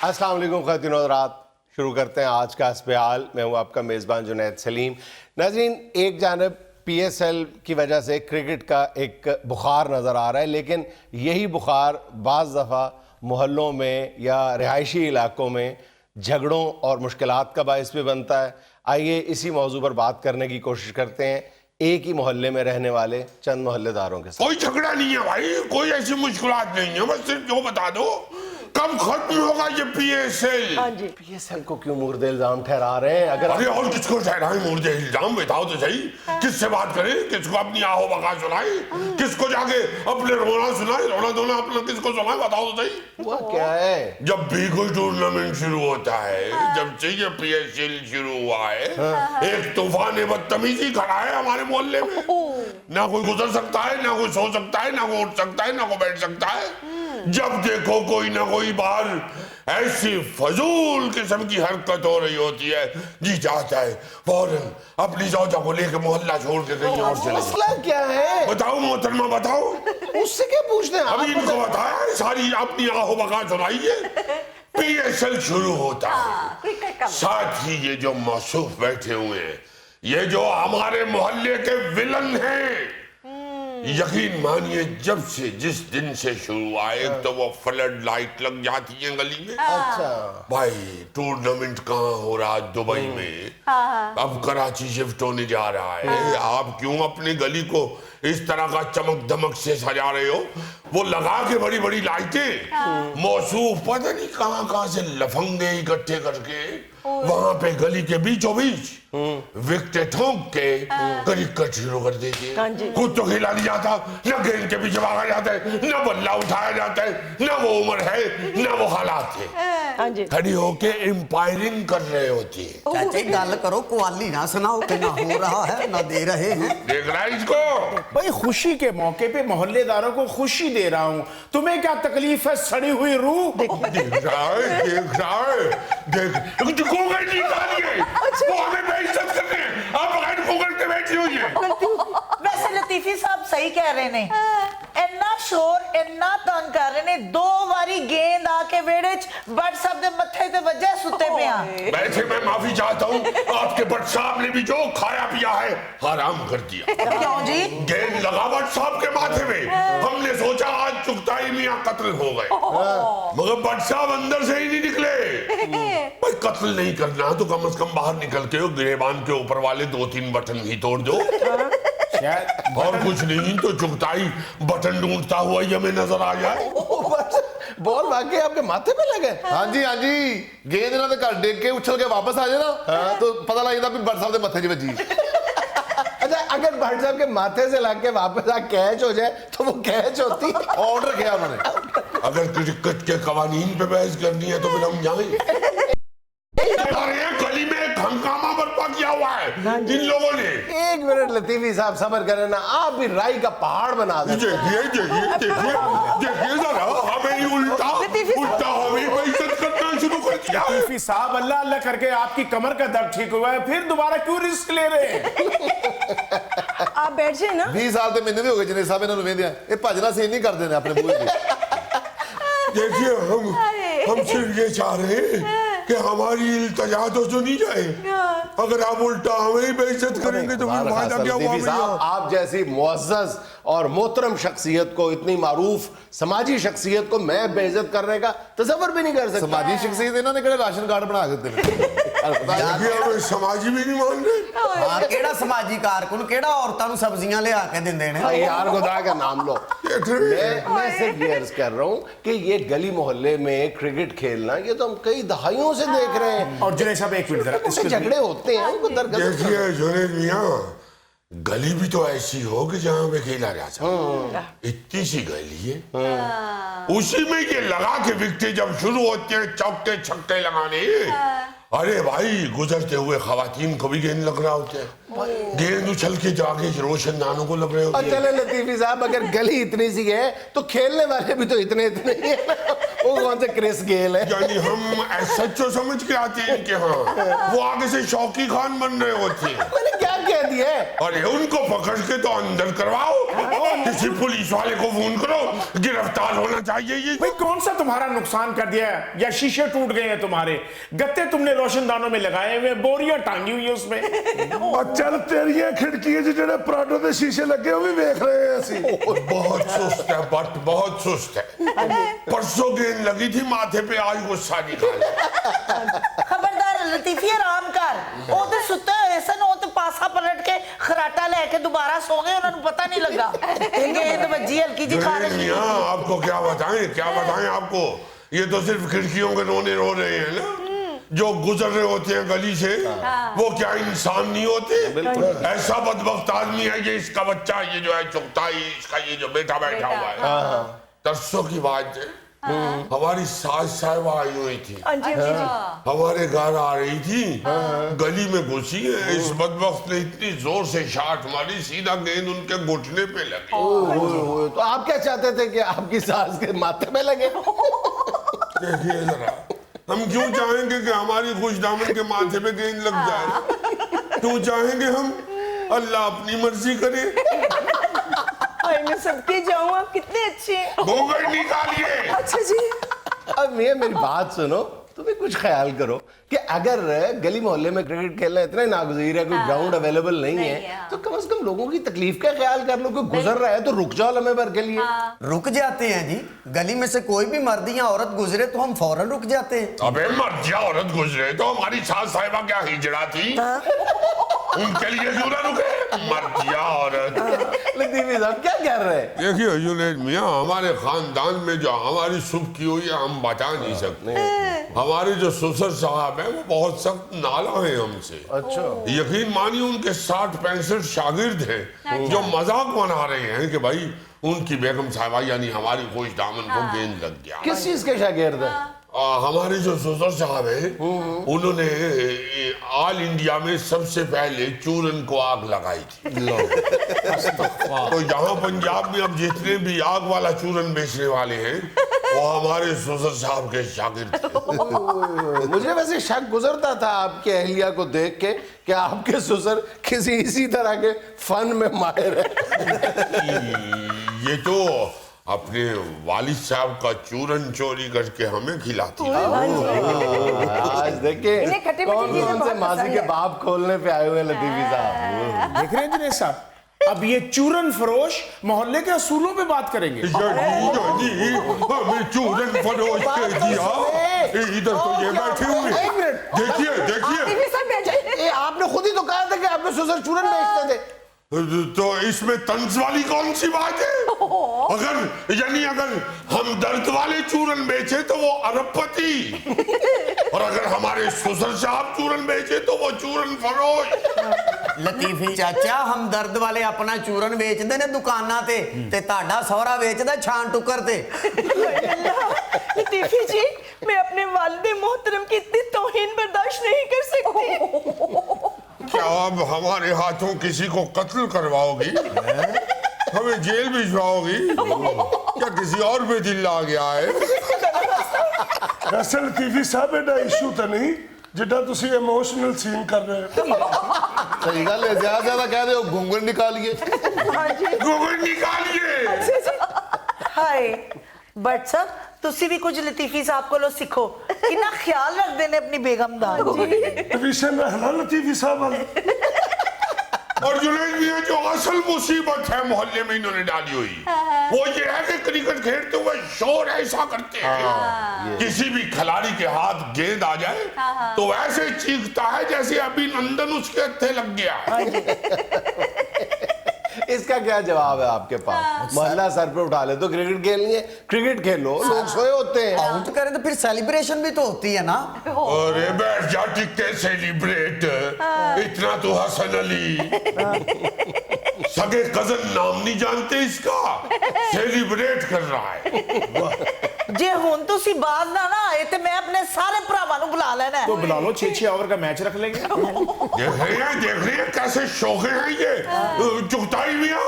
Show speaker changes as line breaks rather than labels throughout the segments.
السلام علیکم خواتین و حضرات، شروع کرتے ہیں آج کا اسپیال. میں ہوں آپ کا میزبان جنید سلیم. ناظرین، ایک جانب پی ایس ایل کی وجہ سے کرکٹ کا ایک بخار نظر آ رہا ہے، لیکن یہی بخار بعض دفعہ محلوں میں یا رہائشی علاقوں میں جھگڑوں اور مشکلات کا باعث بھی بنتا ہے. آئیے اسی موضوع پر بات کرنے کی کوشش کرتے ہیں ایک ہی محلے میں رہنے والے چند محلے داروں کے ساتھ.
کوئی جھگڑا نہیں ہے بھائی، کوئی ایسی مشکلات نہیں ہے، بس صرف جو بتا دو کب ختم ہوگا یہ P S L.
P S L کو کیوں مورد الزام ٹھہرا رہے ہیں؟ اگر
ارے اور کس کو ٹھہرائیں مورد الزام؟ بتاؤ تو صحیح، کس سے بات کریں؟ کس کو اپنی آہو بقا سنائیں؟ کس کو جا کے اپنے رونا سنائیں؟ رونا دھونا اپنا کس کو سنائیں؟ بتاؤ تو صحیح.
وہ کیا ہے؟
جب بھی کوئی ٹورنامنٹ شروع ہوتا ہے، جب سے یہ پی ایس ایل شروع ہوا ہے، ایک طوفان بدتمیزی کھڑا ہے ہمارے محلے میں. نہ کوئی گزر سکتا ہے، نہ کوئی سو سکتا ہے، نہ کوئی اٹھ سکتا ہے، نہ کوئی بیٹھ سکتا ہے. جب دیکھو کوئی نہ کوئی بار ایسی فضول قسم کی حرکت ہو رہی ہوتی ہے، جی چاہتا ہے فوراً اپنی زوجہ کو لے کے محلہ چھوڑ کے کہیں اور چلے.
مسئلہ کیا ہے؟
بتاؤ محترمہ، بتاؤ.
اس سے کیا پوچھتے ہیں؟
ابھی ان کو بتایا، ساری اپنی آہو بقا سنائیے. پی ایس ایل شروع ہوتا ہے، ساتھ ہی یہ جو موصوف بیٹھے ہوئے ہیں، یہ جو ہمارے محلے کے ولن ہیں، یقین مانیے جب سے جس دن سے شروع آئے، ایک تو وہ فلڈ لائٹ لگ جاتی ہیں گلی میں. بھائی ٹورنامنٹ کہاں ہو رہا دبئی میں، اب کراچی شفٹ ہونے جا رہا ہے. آپ کیوں اپنی گلی کو اس طرح کا چمک دمک سے سجا رہے ہو؟ وہ لگا کے بڑی بڑی لائٹیں، موصوف پتہ نہیں کہاں کہاں سے لفنگے اکٹھے کر کے وہاں پہ گلی کے بیچوں بیچ وکٹیں ٹھونک کے کرکٹ شروع کر دیتے. خود تو کھیلا نہیں جاتا، نہ گیند کے پیچھے بھاگا جاتا ہے، نہ بلہ اٹھایا جاتا ہے، نہ وہ عمر ہے، نہ وہ حالات ہے. کھڑی ہو کے امپائرنگ کر رہے ہوتی ہے.
چاچے گل کرو، قوالی نہ سناؤ کہ نہ ہو رہا ہے نہ دے رہے ہیں.
دیکھ رہا ہے اس کو؟
بھائی خوشی کے موقع پہ محلے داروں کو خوشی دے رہا ہوں، تمہیں کیا تکلیف ہے سڑی ہوئی روح؟
دیکھ رہا ہے، دیکھ رہا ہے، دیکھ گوگل نہیں کھالیے، وہ ہمیں بے عزت کرتے ہیں. آپ بغیر گوگل کے بیٹھی ہوئی ہیں.
ویسے لطیفی صاحب صحیح کہہ رہے ہیں، اتنا شور اتنا تنگ کر رہے ہیں. 2 باری گیند آ کے ویڑے بٹ صاحب دے متھے تے وجہ ستے پہ آ.
ویسے میں معافی چاہتا ہوں، آپ کے بٹ صاحب نے بھی جو کھایا پیا ہے حرام کر دیا.
کیوں جی؟
گیند لگا بٹ صاحب کے ماتھے میں، ہم نے سوچا آج چغتائی میاں قتل ہو گئے، مگر بٹ صاحب اندر سے ہی نہیں نکلے. بھائی قتل نہیں کرنا تو کم از کم باہر نکل کے گریبان کے اوپر والے 2-3 بٹن ہی توڑ دو، اور کچھ نہیں تو چغتائی بٹن ڈھونڈتا ہوا ہی ہمیں نظر آ جائے.
بال واقعی آپ کے ماتھے پہ لگے؟
ہاں جی، گیند نہ تو ڈگ کے اچھل کے واپس آ جائے نا تو پتہ لگ جاتا بٹ صاحب دے متھے چ وجی.
اچھا، اگر بٹ صاحب کے ماتھے سے لگ کے واپس آ کیچ ہو جائے تو وہ کیچ ہوتی؟
آرڈر کیا انہوں نے.
اگر کرکٹ کے قوانین پہ بحث کرنی ہے تو پھر ہم جائیں. گلی میں ایک ہنگامہ برپا کیا ہوا ہے ان لوگوں نے.
1 منٹ لطیفی صاحب صبر کریں نا، آپ بھی رائی کا پہاڑ بنا دیں.
دیکھیے ذرا، ہمیں ہی الٹا ہمیں بے عزت کرنا شروع کر دیا.
لطیفی صاحب اللہ اللہ کر کے آپ کی کمر کا درد ٹھیک ہوا ہے، پھر دوبارہ کیوں رسک لے رہے ہیں؟
آپ بیٹھ جائیں نا.
20 سال تے مہینے بھی ہو گئے جنید صاحب انہوں نے ویندیا یہ بھجنا سین نہیں کر دینے اپنے بوئے پہ.
دیکھیے ہم صرف یہ چاہ رہے ہیں کہ ہماری التجا تو سنی جائے. اگر آپ الٹا ہمیں بے عزت کریں گے تو پھر فائدہ کیا ہوا
لطیفی صاحب، آپ جیسی معزز اور محترم شخصیت کو، اتنی معروف سماجی شخصیت کو میں بے عزت کرنے کا تصور بھی نہیں کر سکتا.
سماجی شخصیت انہوں نے کہڑے راشن کارڈ بنا کے دیتے.
دیکھیے ہمیں سماجی بھی نہیں مان رہے.
ہاں کیڑا سماجی کارکن کیڑا عورتاں نوں سبزیاں لے آ کے دیندے نے.
یار خدا کا نام لو. میں صرف یہ عرض کر رہا ہوں کہ یہ گلی محلے میں کرکٹ کھیلنا یہ تو ہم کئی دہائیوں سے دیکھ رہے ہیں.
اور جنید صاحب ایک منٹ ذرا،
جھگڑے ہوتے ہیں ان کو درگزر.
دیکھیے جنید میاں، گلی بھی تو ایسی ہو کہ جہاں پہ کھیلا جا سکتا. اتنی سی گلی ہے، اسی میں یہ لگا کے وکٹیں جب شروع ہوتے ہیں چوکے چھکے لگانے، ارے بھائی گزرتے ہوئے خواتین کو بھی گیند لگ رہا ہوتا ہے، گیند اچھل کے جا کے روشن دانوں کو لگ رہے ہوتے ہیں.
چلے لطیفی صاحب، اگر گلی اتنی سی ہے تو کھیلنے والے بھی تو اتنے ہی ہیں. وہ کون سے کرس گیل ہے؟
یعنی ہم سچو سمجھ کے آتے ہیں کہ ہاں وہ آگے سے شوقی خان بن رہے ہوتے ہیں.
میں نے کیا کہہ دیا ہے؟
ارے ان کو پکڑ کے تو اندر کرواؤ. किसी पुलिस वाले को फोन करो, गिरफ्तार होना चाहिए ये।
भाई कौन सा तुम्हारा नुकसान कर दिया है, या शीशे टूट गए हैं तुम्हारे, गत्ते तुमने रोशनदानों में लगाए हुए, बोरियां टांगी हुई है उसमें।
चल तेरिया खिड़की जो पराठों के शीशे लगे वो भी देख रहे हैं ਅਸੀਂ।
बहुत सुस्त है बट बहुत सुस्त है। परसों गेंद लगी थी माथे पे, आज गुस्सा निकाला।
खबरदार लतीफी आराम कर, ਉਹ ਤੇ ਸੁੱਤੇ ਹੋਏ ਸਨ, ਉਹ ਤੇ ਪਾਸਾ ਪਲਟ ਕੇ ਖਰਾਟਾ ਲੈ ਕੇ ਦੁਬਾਰਾ ਸੋ ਗਏ, ਉਹਨਾਂ ਨੂੰ ਪਤਾ ਨਹੀਂ ਲੱਗਾ ਗੇंद ਵੱਜੀ हल्की जी खारिज।
मियां आपको क्या बताएं आपको, ये तो सिर्फ खिड़कियों के रोने रो रहे हैं ना, जो गुजर रहे होते हैं गली से वो क्या इंसान नहीं होते? ऐसा बदबख्त आदमी है ये, इसका बच्चा ये जो है चुगताई, इसका ये जो बेटा बैठा हुआ है। तरसों की बात है, हमारी सास साहिबा आई हुई थी, हमारे घर आ रही थी, गली में घुसी है, इस बदबख्त ने इतनी जोर से शाट मारी, सीधा गेंद उनके घुटने पे लगी।
तो आप क्या चाहते थे कि आपकी सास के माथे में लगे?
देखिए जरा, हम क्यों चाहेंगे कि हमारी खुशदामन के माथे पे गेंद लग जाए? क्यों चाहेंगे हम? अल्लाह अपनी मर्जी करे।
हाय मैं सबके जाऊं, आप कितने अच्छे हैं।
घूंघट निकालिए।
अच्छा जी।
अब मियां मेरी बात सुनो, तुम्हें कुछ ख्याल करो कि अगर गली मोहल्ले में क्रिकेट खेलना इतना नागुज़ीर है, कोई ग्राउंड अवेलेबल नहीं है, तो कम से कम लोगों की तकलीफ का ख्याल कर लो। कोई गुजर रहा है तो रुक जाओ लम्हे भर के लिए।
रुक जाते हैं जी, गली में से कोई भी मर्द या औरत गुजरे तो हम फौरन रुक जाते हैं।
अबे मर्द या औरत गुजरे तो हमारी सास साहिबा क्या हिजड़ा थी, उनके लिए क्यों ना रुके? मर्द या औरत।
लतीफी साहब क्या कह रहे हैं?
देखिए जुनैद मियां, हमारे खानदान में जो हमारी सुबह की हुई है हम बता नहीं सकते। हमारे जो ससुर साहब हैं वो बहुत सख्त नाला हैं हमसे।
अच्छा।
यकीन मानिए उनके 60-65 शागिर्द हैं जो मजाक बना रहे हैं कि भाई उनकी बेगम साहिबा यानी हमारी खुश दामन को गेंद लग गया।
किस चीज के शागिर्द हैं?
हमारे जो ससुर साहब हैं उन्होंने ऑल इंडिया में सबसे पहले चूरन को आग लगाई थी। तो यहाँ पंजाब में अब जितने भी आग वाला चूरन बेचने वाले हैं वो हमारे ससुर साहब के शागिर्द थे।
मुझे वैसे शक गुजरता था आपके अहलिया को देख के कि आपके ससुर किसी इसी तरह के फन में माहिर है।
ये तो अपने वालिद साहब का चूरन चोरी करके हमें खिलाती है।
आज देखिए
इन्हें खट्टी
कौन
मीठी चीजें
कौन से
बहुत
माजी
पसंद
के
है।
बाप खोलने पे आए हुए हैं लतीफी साहब।
देख रहे हैं जुनैद साहब, अब ये चूरन फरोश मोहल्ले के असूलों पे बात करेंगे।
हमें चूरन फरोश के दिया, इधर तो ये बैठे हुए हैं।
एक मिनट,
देखिए
टीवी सब बेच
ये आपने खुद ही तो कहा था कि आपके ससुर चूरन बेचते थे।
तो इसमें तंज वाली कौन सी बात है? अगर हम दर्द वाले चूरन बेचे तो वो अरबपति, और अगर हमारे ससुर साहब चूरन बेचे तो वो चूरन फरोश।
लतीफी चाचा, हम दर्द वाले अपना चूरन बेचते ने दुकाना ते ताड़ा सौरा बेचदा छान टुकर ते।
लतीफी जी, मैं अपने वालिद मोहतरम की इतनी तौहीन बर्दाश्त नहीं कर सकती।
क्या अब हमारे हाथों किसी को कत्ल करवाओगी? हमें जेल भिजवाओगी? क्या किसी और पे दिल आ गया है?
वैसे लतीफी साहब एडा इशू तो नहीं जिड्डा तुसी इमोशनल सीन कर रहे हो।
सही गल है, ज्यादा कह दे घूंघट निकालिए।
घूंघट निकालिए।
हाय बट साहब ਤੁਸੀਂ ਵੀ ਕੁਝ ਲਤੀਫੀ ਸਾਹਿਬ ਕੋਲੋਂ ਸਿੱਖੋ, ਕਿੰਨਾ ਖਿਆਲ ਰੱਖਦੇ ਨੇ ਆਪਣੀ ਬੇਗਮ ਦਾ।
विषय में है ना लतीफी साहब वाले।
और जुनैद मियां, जो असल मुसीबत है मोहल्ले में इन्होंने डाली हुई वो ये है कि क्रिकेट खेलते हुए शोर ऐसा करते हैं, किसी भी खिलाड़ी के हाथ गेंद आ जाए तो ऐसे चीखता है जैसे अभी नंदन उसके हत्थे लग गया।
इसका क्या जवाब है आपके पास? मोहल्ला सर पे उठा ले तो क्रिकेट खेलनी है, क्रिकेट खेलो, लोग सोए होते हैं।
आउट करें तो फिर सेलिब्रेशन भी तो होती है ना।
अरे बैठ जा टिकते सेलिब्रेट, इतना तो हसन अली सगे कजन नाम नहीं जानते इसका, सेलिब्रेट कर रहा है।
ਜੇ ਹੁਣ ਤੁਸੀਂ ਬਾਹਰ ਨਾ ਆਏ ਤੇ ਮੈਂ ਆਪਣੇ ਸਾਰੇ ਭਰਾਵਾਂ ਨੂੰ ਬੁਲਾ ਲੈਣਾ ਹੈ।
तो बुला लो, 6-6 ओवर का मैच रख लेंगे।
देख रहे हैं कैसे शौके हैं ये चुगताई मियां,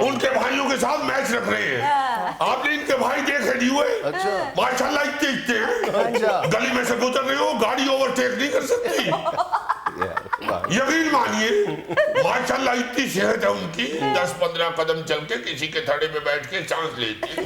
उनके भाइयों के साथ मैच रख रहे हैं। आपने इनके भाई देखे नहीं हुए?
अच्छा।
माशाल्लाह इतने हैं।
अच्छा।
गली में से गुजर रहे हो, गाड़ी ओवरटेक नहीं कर सकती। यकीन मानिए माशाल्लाह इतनी सेहत है उनकी, 10-15 कदम चल के किसी के थड़े में बैठ के सांस लेती है।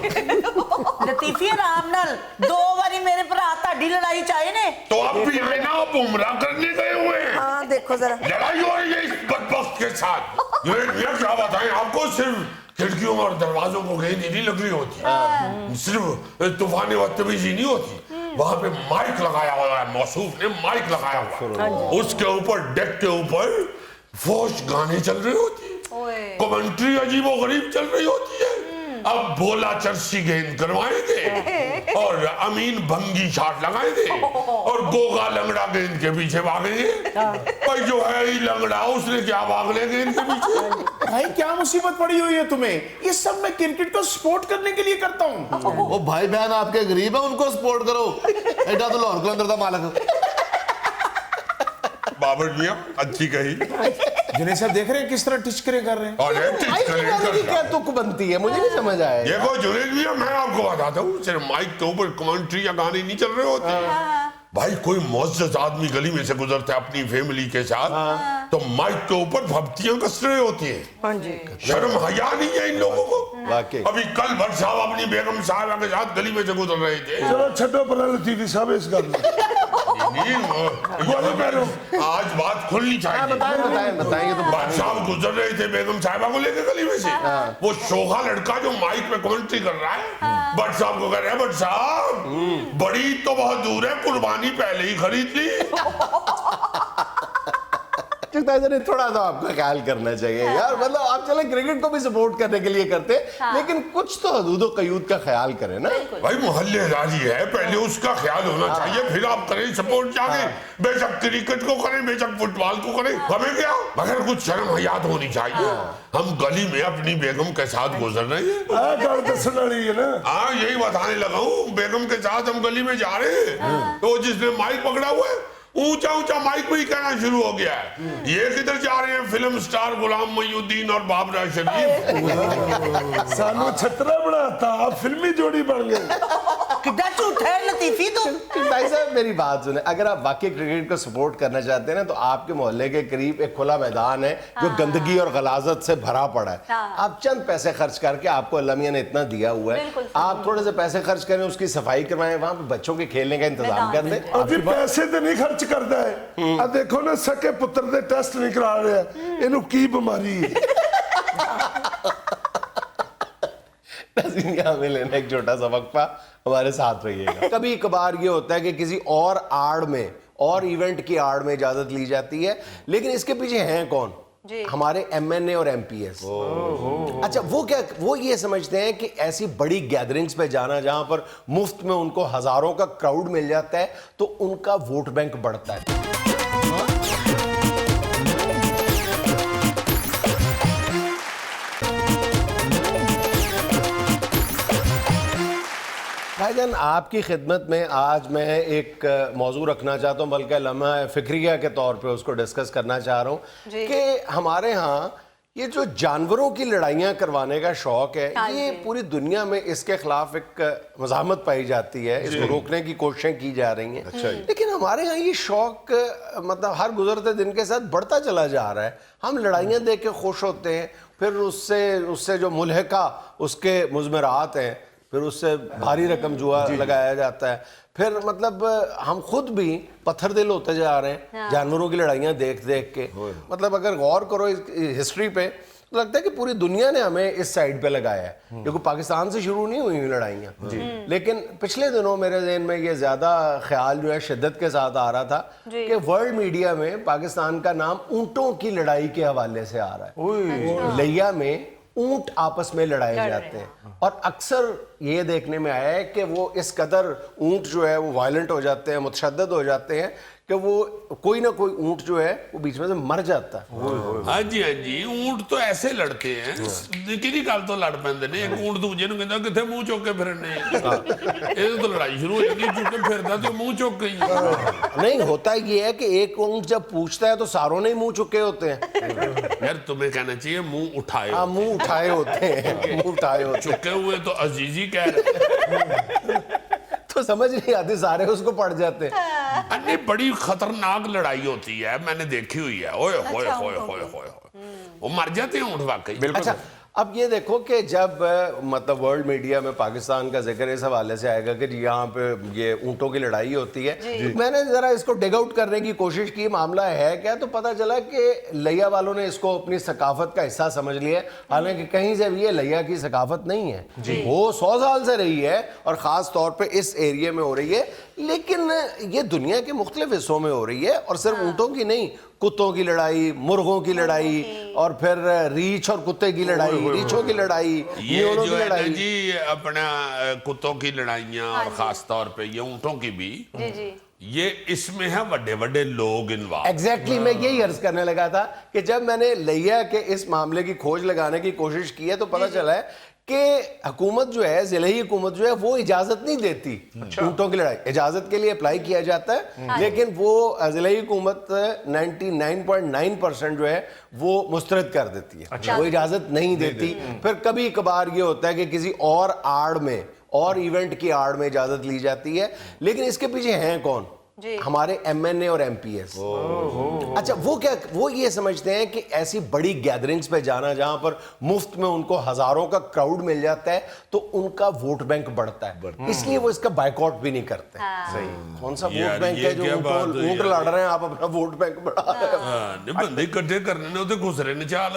ਲਤੀਫੀ ਆਰਾਮ ਨਾਲ 2 ਵਾਰੀ ਮੇਰੇ ਭਰਾ ਤੁਹਾਡੀ ਲੜਾਈ ਚਾਹੇ ਨੇ।
तो आप भी आए ना, आप उम्रा करने गए हुए हैं,
हाँ देखो जरा,
लड़ाई हो रही है इस बदबख्त के साथ। ये क्या बताएं आपको, सिर्फ खिड़कियों और दरवाजों को गेंद नहीं लग रही होती, सिर्फ तूफान बदतमीजी नहीं होती, वहां पे माइक लगाया हुआ है, मौसूफ ने माइक लगाया हुआ है, उसके ऊपर डेक के ऊपर फौज गाने चल रहे होती है, कमेंट्री अजीबो गरीब चल रही होती है। अब बोला चर्सी गेंद करवाएंगे और अमीन भंगी शॉट लगाएंगे और गोगा लंगड़ा गेंद के पीछे भागेंगे। भाई जो है ही लंगड़ा, उसने क्या भाग ले गेंद के पीछे।
भाई क्या मुसीबत पड़ी हुई है तुम्हें? ये सब मैं क्रिकेट को सपोर्ट करने के लिए करता हूँ।
वो भाई बहन आपके गरीब है, उनको सपोर्ट करो। एडा तो लाहौर कलंदर दा मालिक।
बाबर मियां अच्छी कही।
जिन्हें सब देख रहे हैं किस तरह टिचकरे कर रहे हैं।
और ये टिचकरे
की क्या
करता।
तुक बनती है, मुझे नहीं समझ आया।
देखो जुनेद मियां, मैं आपको बताता हूँ, सिर्फ माइक के ऊपर कमेंट्री या गाने नहीं चल रहे होते। भाई कोई मुअज़्ज़ज़ आदमी गली में से गुजरता है अपनी फैमिली के साथ, तो माइक के ऊपर भक्तियां कस रहे होती हैं।
हाँ जी,
शर्म हया नहीं है इन लोगों को।
वाकई।
अभी कल भर साहब अपनी बेगम साहबा के साथ गली में से गुजर रहे थे।
चलो छड्डो पर लतीफी साहब इस गल
आज बात खुलनी चाहिए।
बताएं ये तो
बादशाह गुजर रहे थे बेगम साहिबा को लेकर गली में से, वो शोखा लड़का जो माइक पे कमेंट्री कर रहा है, बट साहब को कह रहे हैं, बट साहब बड़ी तो बहुत दूर है, कुर्बानी पहले ही खरीद ली।
थोड़ा सा आपका ख्याल करना चाहिए यार। मतलब आप चले क्रिकेट को भी सपोर्ट करने के लिए करते, लेकिन कुछ तो हदूद कयूद का ख्याल करें ना।
भाई मोहल्लेदारी है, पहले उसका ख्याल होना चाहिए, फिर आप करें सपोर्ट जाके। बेशक क्रिकेट को करें, बेशक फुटबॉल को करें, हमें क्या, मगर कुछ शर्म हयात होनी चाहिए। हम गली में अपनी बेगम के साथ गुजर रहे हैं।
गल दसन वाली है ना।
हाँ यही बताने लगा हूँ, बेगम के साथ हम गली में जा रहे हैं, तो जिसने माइक पकड़ा हुआ है ऊंचा ऊंचा माइक में ही कहना शुरू हो गया है, ये किधर जा रहे हैं, फिल्म स्टार गुलाम मोइनुद्दीन और बाबरा शरीफ।
सानू छतरा बनाता, आप फिल्मी जोड़ी बन गए।
कितना झूठ है लतीफी तुम।
भाई साहब मेरी बात सुने, अगर आप वाकई क्रिकेट को सपोर्ट करना चाहते हैं ना, तो आपके मोहल्ले के करीब एक खुला मैदान है जो गंदगी और गलाजत से भरा पड़ा है। आप चंद पैसे खर्च करके, आपको अल्लाह मियां ने इतना दिया हुआ है, आप थोड़े से पैसे खर्च करें, उसकी सफाई करवाएं, वहां पे बच्चों के खेलने का इंतजाम कर दें।
अभी पैसे तो नहीं खर्च करता है। आ देखो ना, सके पुत्र दे टेस्ट नहीं करा रहे, इन्हू की बीमारी है।
यहाँ में लेना एक छोटा सा वक्फा, हमारे साथ रहिएगा। कभी कभार ये होता है कि किसी और आड़ में और इवेंट की आड़ में इजाजत ली जाती है, लेकिन इसके पीछे हैं कौन? हमारे MNA और MPS। अच्छा वो ये समझते हैं कि ऐसी बड़ी गैदरिंग्स पे जाना जहां पर मुफ्त में उनको हजारों का क्राउड मिल जाता है, तो उनका वोट बैंक बढ़ता है। भाईजान आपकी खिदमत में आज मैं एक मौजू रखना चाहता हूँ, बल्कि लम्हा फिक्रिया के तौर पे उसको डिस्कस करना चाह रहा हूँ कि हमारे यहाँ ये जो जानवरों की लड़ाइयाँ करवाने का शौक है, ये पूरी दुनिया में इसके खिलाफ एक मज़ाहमत पाई जाती है, इसको रोकने की कोशिशें की जा रही हैं। लेकिन हमारे यहाँ ये शौक मतलब हर गुजरते दिन के साथ बढ़ता चला जा रहा है। हम लड़ाइयाँ देख के खुश होते हैं, फिर उससे जो मुल्हिका उसके मुज़मरात हैं, फिर उससे भारी रकम जुआ लगाया जाता है, फिर मतलब हम खुद भी पत्थर दिल होते जा रहे हैं जानवरों की लड़ाइयाँ देख देख के। मतलब अगर गौर करो इस हिस्ट्री पे, तो लगता है कि पूरी दुनिया ने हमें इस साइड पे लगाया है, क्योंकि पाकिस्तान से शुरू नहीं हुई लड़ाइयाँ। लेकिन पिछले दिनों मेरे ज़हन में ये ज़्यादा ख्याल जो है शिद्दत के साथ आ रहा था कि वर्ल्ड मीडिया में पाकिस्तान का नाम ऊँटों की लड़ाई के हवाले से आ रहा है। लिया में ऊंट आपस में लड़ाए जाते हैं, और अक्सर ये देखने में आया है कि वो इस कदर ऊंट जो है वो वायलेंट हो जाते हैं, मुतशद्दद हो जाते हैं कि वो कोई ना कोई ऊंट जो है वो बीच में से मर जाता है।
हाँ जी ऊंट तो ऐसे लड़ते हैं, किसी गल तो लड़ पैंदे ने। एक ऊंट दूजे नूं कहंदा किथे मुंह चुक के फिरने, ये तो लड़ाई शुरू हो जाती है, चुक के फिरदा तो मुंह चुक के ही।
नहीं, होता ये है कि एक ऊंट जब पूछता है तो सारों ने ही मुंह चुके होते हैं।
यार तुम्हें कहना चाहिए मुंह उठाए।
हाँ, मुंह उठाए होते हैं, मुंह उठाए होते हैं।
चुके हुए तो अजीजी कह रहे
तो समझ नहीं आती, सारे उसको पड़ जाते हैं।
अन्य बड़ी खतरनाक लड़ाई होती है, मैंने देखी हुई है। ओए होए होए होए होए। वो मर जाते हैं ऊँट वाकई।
अच्छा, अब ये देखो कि जब मतलब वर्ल्ड मीडिया में पाकिस्तान का जिक्र इस हवाले से आएगा कि जी यहाँ पे ये ऊँटों की लड़ाई होती है, मैंने जरा इसको डिग आउट करने की कोशिश की, मामला है क्या, तो पता चला कि लिया वालों ने इसको अपनी सकाफत का हिस्सा समझ लिया। हालांकि कहीं से भी ये लिया की सकाफत नहीं है, वो 100 साल से रही है और ख़ास तौर पर इस एरिया में हो रही है, लेकिन ये दुनिया के मुख्तलिफ हिस्सों में हो रही है। और सिर्फ ऊँटों की नहीं, कुत्तों की लड़ाई, मुर्गों की लड़ाई, और फिर रीछ और कुत्ते की लड़ाई, रीछों की लड़ाई,
ये
न्योलों
जो
की
है ना
लड़ाई।
जी अपना कुत्तों की लड़ाइयाँ और खास तौर पे ये ऊँटों की भी, ये इसमें है बड़े बड़े लोग इन्वॉल्व।
एग्जैक्टली मैं यही अर्ज करने लगा था कि जब मैंने लिया के इस मामले की खोज लगाने की कोशिश की है तो पता चला है कि हुकूमत जो है, ज़िले हुकूमत जो है, वो इजाजत नहीं देती ऊँटों की लड़ाई। इजाजत के लिए अप्लाई किया जाता है, लेकिन वो ज़िले हुकूमत 99.9% जो है वो मुस्तरद कर देती है, वो इजाजत नहीं देती। फिर कभी कभार ये होता है कि किसी और आड़ में और इवेंट की आड़ में इजाजत ली जाती है, लेकिन इसके पीछे हैं कौन? हमारे MNA और MPS। अच्छा, वो ये समझते हैं कि ऐसी बड़ी गैदरिंग्स पे जाना जहां पर मुफ्त में उनको हजारों का क्राउड मिल जाता है तो उनका वोट बैंक बढ़ता है, इसलिए वो इसका बाइकआउट भी नहीं करते। सही, कौन सा वोट बैंक है जो ऊंट लड़ रहे हैं, आप अपना वोट बैंक बढ़ा रहे हो।
बंदे इकट्ठे करने ने उधर घुसरे ने चाल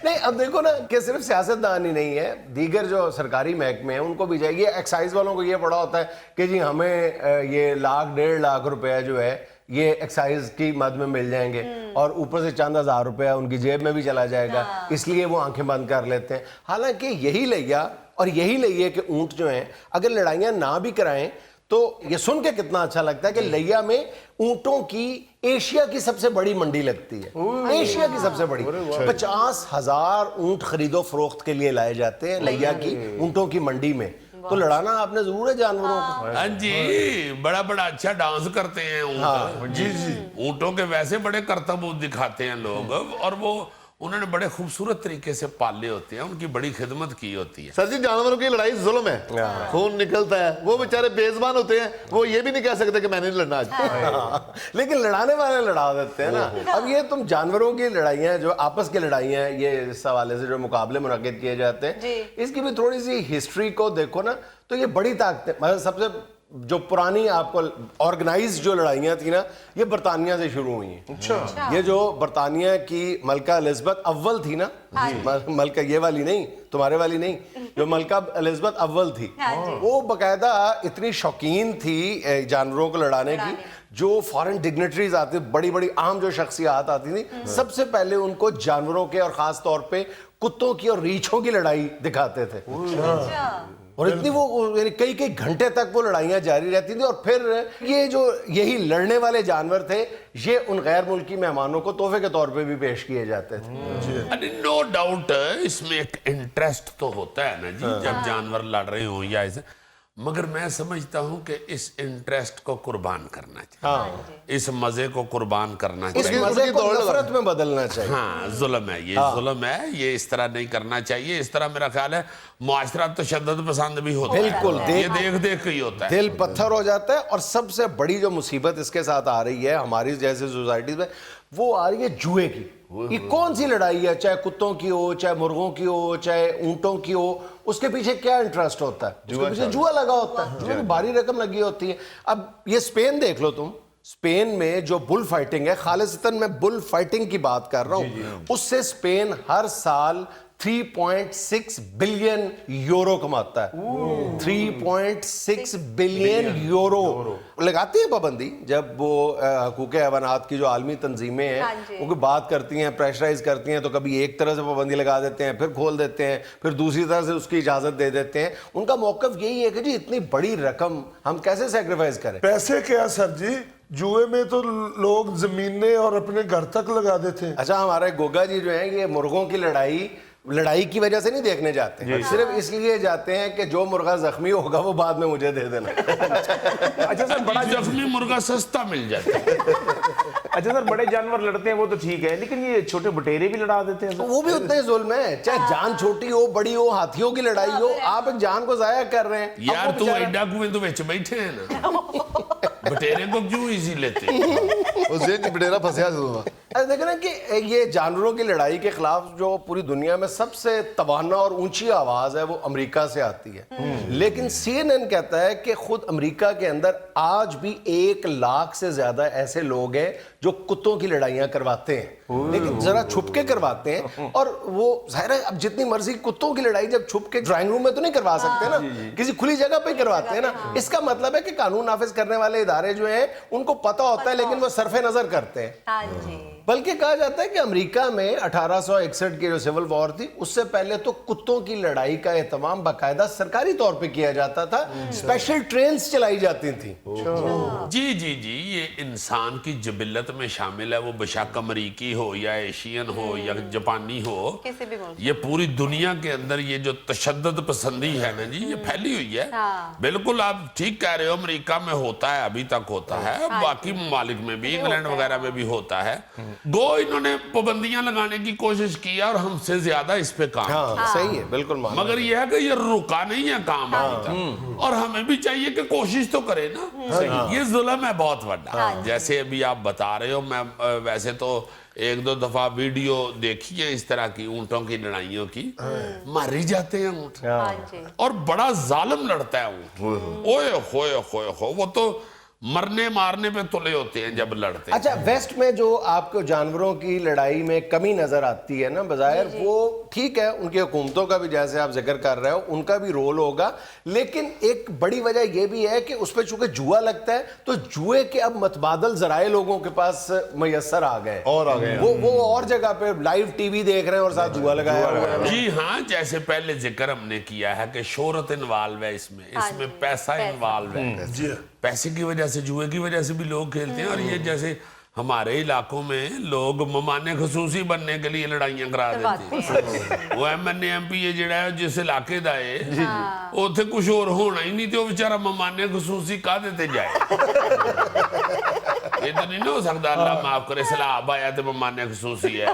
नहीं, अब देखो ना कि सिर्फ सियासतदान ही नहीं है, दीगर जो सरकारी महकमे हैं उनको भी जाएगी। एक्साइज वालों को ये पड़ा होता है कि जी हमें ये 1-1.5 रुपया जो है ये एक्साइज की मद में मिल जाएंगे, और ऊपर से चंद हज़ार रुपया उनकी जेब में भी चला जाएगा, इसलिए वो आंखें बंद कर लेते हैं। हालांकि यही लिया और यही लिया कि ऊंट जो हैं अगर लड़ाइयाँ ना भी कराएं तो ये सुन के कितना अच्छा लगता है कि लिया में ऊंटों की एशिया की सबसे बड़ी मंडी लगती है, एशिया की सबसे बड़ी। 50,000 ऊंट खरीदो फरोख्त के लिए लाए जाते हैं लिया की ऊंटों की मंडी में। तो लड़ाना आपने जरूर है जानवरों को।
हाँ जी, बड़ा बड़ा अच्छा डांस करते हैं ऊँट। जी जी, ऊँटों के वैसे बड़े कर्तव्य दिखाते हैं लोग, और वो उन्होंने बड़े खूबसूरत तरीके से पाले होते हैं, उनकी बड़ी खिदमत की होती है।
सर जी, जानवरों की लड़ाई जुल्म है, खून निकलता है, वो बेचारे बेज़ुबान होते हैं, वो ये भी नहीं कह सकते कि मैंने नहीं लड़ना आज।
लेकिन लड़ाने वाले लड़ा देते हैं ना। अब ये तुम जानवरों की लड़ाइयाँ जो आपस की लड़ाइयाँ, ये इस हवाले से जो मुकाबले मुनक्किद किए जाते हैं, इसकी भी थोड़ी सी हिस्ट्री को देखो ना तो ये बड़ी ताकत, मतलब सबसे जो पुरानी आपको ऑर्गेनाइज जो लड़ाइयाँ थी ना, ये बरतानिया से शुरू हुई हैं। अच्छा, ये जो बरतानिया की मलका एलिज़ाबेथ अव्वल थी ना, मलका ये वाली नहीं, तुम्हारे वाली नहीं, जो मलका एलिज़ाबेथ अव्वल थी, वो बकायदा इतनी शौकीन थी जानवरों को लड़ाने की, जो फॉरेन डिग्नेटरीज आती, बड़ी बड़ी आम जो शख्सियात आती थी, सबसे पहले उनको जानवरों के और ख़ास तौर पे कुत्तों की और रीछों की लड़ाई दिखाते थे। और इतनी वो कई कई घंटे तक वो लड़ाइयाँ जारी रहती थी, और फिर ये जो यही लड़ने वाले जानवर थे ये उन गैर मुल्की मेहमानों को तोहफे के तौर पे भी पेश किए जाते थे।
अरे नो डाउट इसमें एक इंटरेस्ट तो होता है ना जी, जब जानवर लड़ रहे हो या ऐसे, मगर मैं समझता हूं कि इस इंटरेस्ट को कुर्बान करना चाहिए, इस मजे को कुर्बान करना
इस
चाहिए,
मजे को नफरत में बदलना चाहिए।
हाँ, जुल्म है ये, जुल्म है ये, इस तरह नहीं करना चाहिए। इस तरह मेरा ख्याल है मुआशरा तशद्दुद पसंद भी होता है,
बिल्कुल,
ये देख देख के ही होता है,
दिल पत्थर हो जाता है। और सबसे बड़ी जो मुसीबत इसके साथ आ रही है हमारी जैसे सोसाइटीज में, वो आ रही है जुए की। ये कौन सी लड़ाई है, चाहे कुत्तों की हो, चाहे मुर्गों की हो, चाहे ऊंटों की हो, उसके पीछे क्या इंटरेस्ट होता है? उसके पीछे जुआ लगा होता है, जुए में भारी रकम लगी होती है। अब ये स्पेन देख लो तुम, स्पेन में जो बुल फाइटिंग है, खालिसतन मैं बुल फाइटिंग की बात कर रहा हूं, उससे स्पेन हर साल 3.6 बिलियन यूरो कमाता है। 3.6 बिलियन यूरो लगाती है पाबंदी। जब वो हकूक़ हैवानात की जो आलमी तंजीमें हैं वो बात करती हैं, प्रेशराइज करती हैं, तो कभी एक तरह से पाबंदी लगा देते हैं, फिर खोल देते हैं, फिर दूसरी तरह से उसकी इजाज़त दे देते हैं। उनका मौक़िफ़ यही है कि जी इतनी बड़ी रकम हम कैसे सेक्रीफाइस करें।
पैसे क्या सर जी, जुए में तो लोग जमीनें और अपने घर तक लगा देते हैं।
अच्छा, हमारे गोगा जी जो है ये मुर्गों की लड़ाई की वजह से नहीं देखने जाते हैं, सिर्फ इसलिए जाते हैं कि जो मुर्गा जख्मी होगा वो बाद में मुझे दे देना।
अच्छा सर, बड़ा
जख्मी मुर्गा सस्ता मिल जाता है।
अच्छा सर, बड़े जानवर लड़ते हैं वो तो ठीक है, लेकिन ये छोटे बटेरे भी लड़ा देते हैं।
वो भी उतना ही जुल्म है, चाहे जान छोटी हो बड़ी हो, हाथियों की लड़ाई हो, आप एक जान को जाया कर रहे हैं।
यार तू एडा कुएं तो बेच बैठे हैं ना, बटेरे को क्यों इजी लेते?
उस जेब में बटेरा फंसया जरूर।
دیکھیں نا کہ یہ جانوروں کی لڑائی کے خلاف جو پوری دنیا میں سب سے توانا اور اونچی آواز ہے وہ امریکہ سے آتی ہے، لیکن CNN کہتا ہے کہ خود امریکہ کے اندر آج بھی 1 لاکھ سے زیادہ ایسے لوگ ہیں جو کتوں کی لڑائیاں کرواتے ہیں، لیکن ذرا چھپ کے کرواتے ہیں، اور وہ ظاہر ہے اب جتنی مرضی کتوں کی لڑائی جب چھپ کے ڈرائنگ روم میں تو نہیں کروا سکتے نا، کسی کھلی جگہ پہ کرواتے ہیں نا. اس کا مطلب ہے کہ قانون نافذ کرنے والے ادارے جو ہیں ان کو پتہ ہوتا ہے لیکن وہ صرف نظر کرتے ہیں.
ہاں جی.
بلکہ کہا جاتا ہے کہ امریکہ میں 1861 کی جو سول وار تھی اس سے پہلے تو کتوں کی لڑائی کا اہتمام باقاعدہ سرکاری طور پہ کیا جاتا تھا، اسپیشل ٹرینز چلائی جاتی تھیں.
جی جی جی، یہ انسان کی جبلت میں شامل ہے، وہ بشک امریکی ہو یا ایشین ہو یا جاپانی ہو،
کسی بھی ملک.
یہ پوری دنیا کے اندر یہ جو تشدد پسندی ہے نا جی، یہ پھیلی ہوئی ہے. بالکل آپ ٹھیک کہہ رہے ہو، امریکہ میں ہوتا ہے، ابھی تک ہوتا ہے، باقی ممالک میں بھی، انگلینڈ وغیرہ میں بھی ہوتا ہے. گو انہوں نے پابندیاں لگانے کی کوشش کی اور ہم سے زیادہ اس پہ کام کیا.
صحیح ہے، بالکل مانتا ہوں.
مگر یہ ہے کہ یہ رکا نہیں ہے کام ابھی تک، اور ہمیں بھی چاہیے کہ کوشش تو کرے نا. یہ ظلم ہے بہت بڑا. جیسے ابھی آپ بتا رہے ہو، میں ویسے تو 1-2 دفعہ ویڈیو دیکھی ہے اس طرح کی اونٹوں کی لڑائیوں کی، ماری جاتے ہیں اونٹ، اور بڑا ظالم لڑتا ہے اونٹ. اوئے ہوئے ہوئے ہو، وہ تو مرنے مارنے پہ تلے ہوتے ہیں جب لڑتے ہیں.
اچھا، ویسٹ میں جو آپ کو جانوروں کی لڑائی میں کمی نظر آتی ہے نا بظاہر، وہ ٹھیک ہے، ان کی حکومتوں کا بھی جیسے آپ ذکر کر رہے ہو ان کا بھی رول ہوگا، لیکن ایک بڑی وجہ یہ بھی ہے کہ اس پہ چونکہ جوا لگتا ہے تو جوئے کے اب متبادل ذرائع لوگوں کے پاس میسر آ گئے،
اور آ گئے
وہ اور جگہ پہ لائیو ٹی وی دیکھ رہے ہیں اور ساتھ جوا لگایا ہوا ہے.
جی ہاں، جیسے پہلے ذکر ہم نے کیا ہے کہ شہرت انوالو ہے اس میں پیسہ انوالو ہے. پیسے کی وجہ سے، جوئے کی وجہ سے بھی لوگ کھیلتے ہیں. اور یہ جیسے ہمارے علاقوں میں لوگ ممانے خصوصی بننے کے لیے لڑائیاں کرا دیتے ہیں. وہ MNA MP جڑا ہے جس علاقے دا ہے اوتھے کچھ اور ہونا ہی نہیں، تو وہ بیچارہ ممانے خصوصی کا دیتے جائے. یہ تو نہیں ہو سکتا، اللہ معاف کرے، سیلاب آیا تو ممانے خصوصی ہے.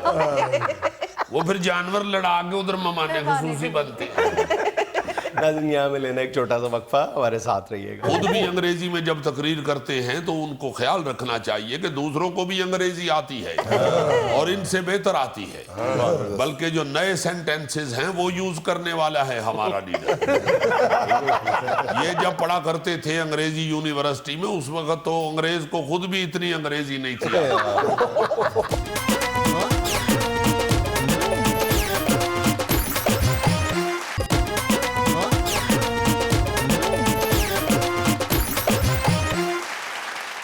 وہ پھر جانور لڑا کے ادھر ممانے خصوصی بنتے ہیں.
ناظرین، یہاں میں لینا ایک چھوٹا سا وقفہ، ہمارے ساتھ رہیے گا.
خود بھی انگریزی میں جب تقریر کرتے ہیں تو ان کو خیال رکھنا چاہیے کہ دوسروں کو بھی انگریزی آتی ہے اور ان سے بہتر آتی ہے، بلکہ جو نئے سینٹنسز ہیں وہ یوز کرنے والا ہے ہمارا لیڈر. یہ جب پڑھا کرتے تھے انگریزی یونیورسٹی میں، اس وقت تو انگریز کو خود بھی اتنی انگریزی نہیں تھی.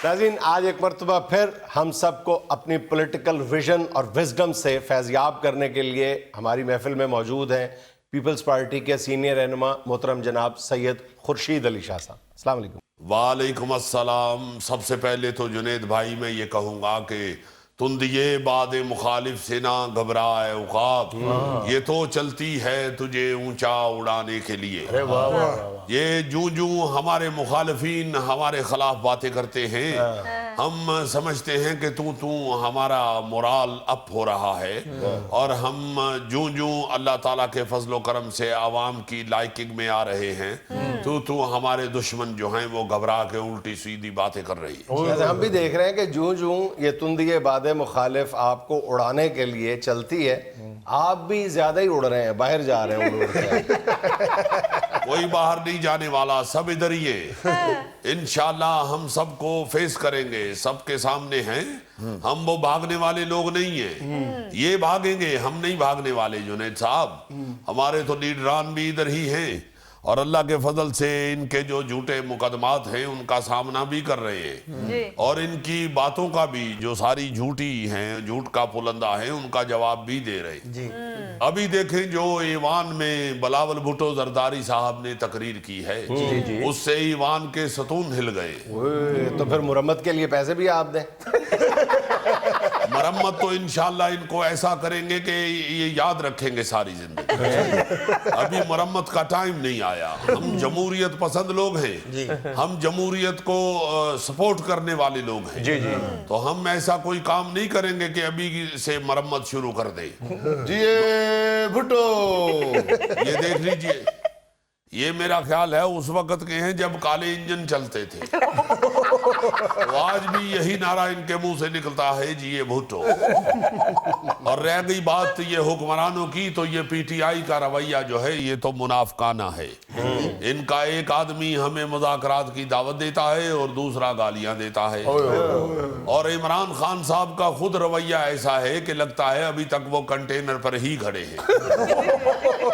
ناظرین، آج ایک مرتبہ پھر ہم سب کو اپنی پولیٹیکل ویژن اور وزڈم سے فیضیاب کرنے کے لیے ہماری محفل میں موجود ہیں پیپلز پارٹی کے سینئر رہنما محترم جناب سید خورشید علی شاہ صاحب. السلام علیکم.
وعلیکم السلام. سب سے پہلے تو جنید بھائی میں یہ کہوں گا کہ تندیے باد مخالف سے نہ گھبرائے عقاب، یہ تو چلتی ہے تجھے اونچا اڑانے کے لیے. یہ جوں ہمارے مخالفین ہمارے خلاف باتیں کرتے ہیں، ہم سمجھتے ہیں کہ تو ہمارا مورال اپ ہو رہا ہے، اور ہم جوں اللہ تعالیٰ کے فضل و کرم سے عوام کی لائکنگ میں آ رہے ہیں، تو ہمارے دشمن جو ہیں وہ گھبرا کے الٹی سیدھی باتیں کر رہی ہیں.
ہم بھی دیکھ رہے ہیں کہ جوں یہ تندیے باد مخالف آپ کو اڑانے کے لیے چلتی ہے، آپ بھی زیادہ ہی اڑ رہے ہیں، باہر جا رہے ہیں اڑ کے.
کوئی باہر نہیں جانے والا، سب ادھر ہی ہے. انشاءاللہ ہم سب کو فیس کریں گے، سب کے سامنے ہیں. ہم وہ بھاگنے والے لوگ نہیں ہیں، یہ بھاگیں گے، ہم نہیں بھاگنے والے. جنید صاحب، ہمارے تو لیڈران بھی ادھر ہی ہیں، اور اللہ کے فضل سے ان کے جو جھوٹے مقدمات ہیں ان کا سامنا بھی کر رہے ہیں، اور ان کی باتوں کا بھی جو ساری جھوٹی ہیں، جھوٹ کا پلندہ ہیں، ان کا جواب بھی دے رہے ہیں. ابھی دیکھیں جو ایوان میں بلاول بھٹو زرداری صاحب نے تقریر کی ہے، اس سے ایوان کے ستون ہل گئے.
تو پھر مرمت کے لیے پیسے بھی آپ دیں.
مرمت تو انشاءاللہ ان کو ایسا کریں گے کہ یہ یاد رکھیں گے ساری زندگی. ابھی مرمت کا ٹائم نہیں آیا. ہم جمہوریت پسند لوگ ہیں، ہم جمہوریت کو سپورٹ کرنے والے لوگ ہیں، تو ہم ایسا کوئی کام نہیں کریں گے کہ ابھی سے مرمت شروع کر دیں.
جی بھٹو،
یہ دیکھ لیجئے، یہ میرا خیال ہے اس وقت کے ہیں جب کالے انجن چلتے تھے. تو آج بھی یہی نعرہ ان کے منہ سے نکلتا ہے جی یہ بھٹو. اور رہ گئی بات یہ حکمرانوں کی تو یہ پی ٹی آئی کا رویہ جو ہے یہ تو منافقانہ ہے. ان کا ایک آدمی ہمیں مذاکرات کی دعوت دیتا ہے اور دوسرا گالیاں دیتا ہے. اور عمران خان صاحب کا خود رویہ ایسا ہے کہ لگتا ہے ابھی تک وہ کنٹینر پر ہی کھڑے ہیں.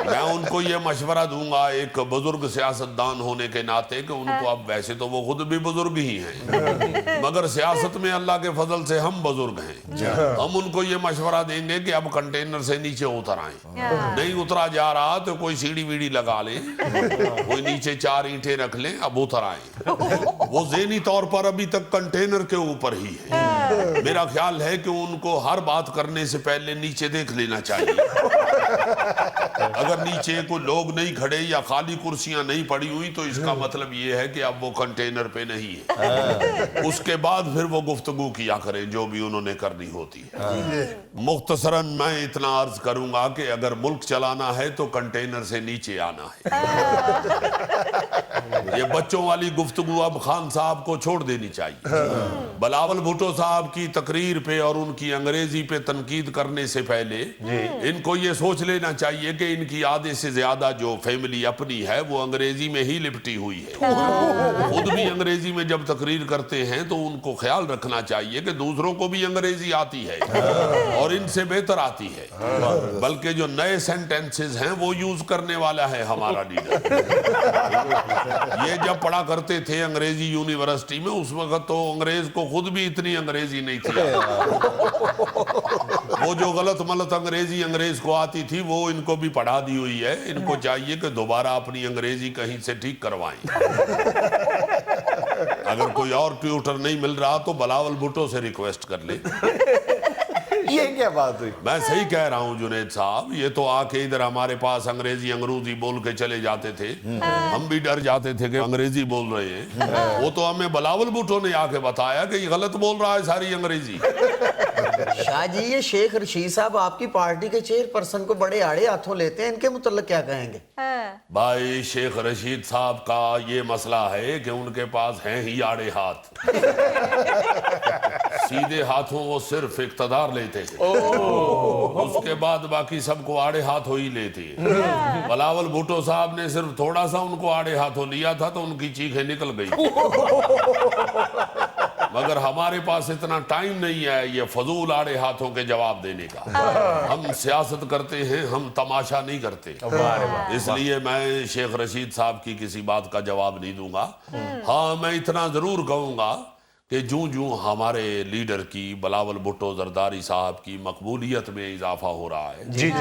میں ان کو یہ مشورہ دوں گا ایک بزرگ سیاستدان ہونے کے ناطے کہ ان کو اب ویسے تو وہ خود بھی بزرگ ہی ہیں مگر سیاست میں اللہ کے فضل سے ہم بزرگ ہیں. ہم ان کو یہ مشورہ دیں گے کہ اب کنٹینر سے نیچے اتر آئیں. نہیں اترا جا رہا تو کوئی سیڑھی ویڑھی لگا لیں, کوئی نیچے 4 اینٹیں رکھ لیں, اب اتر آئیں. وہ ذہنی طور پر ابھی تک کنٹینر کے اوپر ہی ہے. میرا خیال ہے کہ ان کو ہر بات کرنے سے پہلے نیچے دیکھ لینا چاہیے. اگر نیچے کوئی لوگ نہیں کھڑے یا خالی کرسیاں نہیں پڑی ہوئی تو اس کا مطلب یہ ہے کہ اب وہ کنٹینر پہ نہیں ہے. اس کے بعد پھر وہ گفتگو کیا کریں جو بھی انہوں نے کرنی ہوتی ہے. مختصراً میں اتنا عرض کروں گا کہ اگر ملک چلانا ہے تو کنٹینر سے نیچے آنا ہے. یہ بچوں والی گفتگو اب خان صاحب کو چھوڑ دینی چاہیے. بلاول بھٹو صاحب کی تقریر پہ اور ان کی انگریزی پہ تنقید کرنے سے پہلے ان کو یہ سوچ لینا چاہیے کہ ان کی آدھے سے زیادہ جو فیملی اپنی ہے وہ انگریزی میں ہی لپٹی ہوئی ہے. خود بھی انگریزی میں جب تقریر کرتے ہیں تو ان کو خیال رکھنا چاہیے کہ دوسروں کو بھی انگریزی آتی ہے اور ان سے بہتر آتی ہے, بلکہ جو نئے سینٹینسز ہیں وہ یوز کرنے والا ہے ہمارا لیڈر. یہ جب پڑھا کرتے تھے انگریزی یونیورسٹی میں اس وقت تو انگریز کو خود بھی اتنی انگریزی نہیں تھی. وہ جو غلط ملت انگریزی انگریز کو آتی تھی وہ ان کو بھی پڑھا دی ہوئی ہے. ان کو چاہیے کہ دوبارہ اپنی انگریزی کہیں سے ٹھیک کروائیں. اگر کوئی اور ٹیوٹر نہیں مل رہا تو بلاول بھٹو سے ریکویسٹ کر لیں.
یہ کیا بات ہوئی؟
میں صحیح کہہ رہا ہوں جنید صاحب, یہ تو آ کے ادھر ہمارے پاس انگریزی انگروزی بول کے چلے جاتے تھے. ہم بھی ڈر جاتے تھے کہ انگریزی بول رہے ہیں. وہ تو ہمیں بلاول بھٹو نے آ کے بتایا کہ یہ غلط بول رہا ہے ساری انگریزی.
شاہ جی یہ شیخ رشید صاحب آپ کی پارٹی کے چیئر پرسن کو بڑے آڑے ہاتھوں لیتے ہیں, ان کے متعلق کیا کہیں گے؟
بھائی شیخ رشید صاحب کا یہ مسئلہ ہے کہ ان کے پاس ہیں ہی آڑے ہاتھ. سیدھے ہاتھوں وہ صرف اقتدار لیتے ہیں, اس کے بعد باقی سب کو آڑے ہاتھوں ہی لیتے ہیں. بلاول بھٹو صاحب نے صرف تھوڑا سا ان کو آڑے ہاتھوں لیا تھا تو ان کی چیخیں نکل گئی. مگر ہمارے پاس اتنا ٹائم نہیں ہے یہ فضول آڑے ہاتھوں کے جواب دینے کا. ہم سیاست کرتے ہیں, ہم تماشا نہیں کرتے. اس لیے میں شیخ رشید صاحب کی کسی بات کا جواب نہیں دوں گا. ہاں میں اتنا ضرور کہوں گا کہ جوں ہمارے لیڈر کی بلاول بھٹو زرداری صاحب کی مقبولیت میں اضافہ ہو رہا ہے,
جی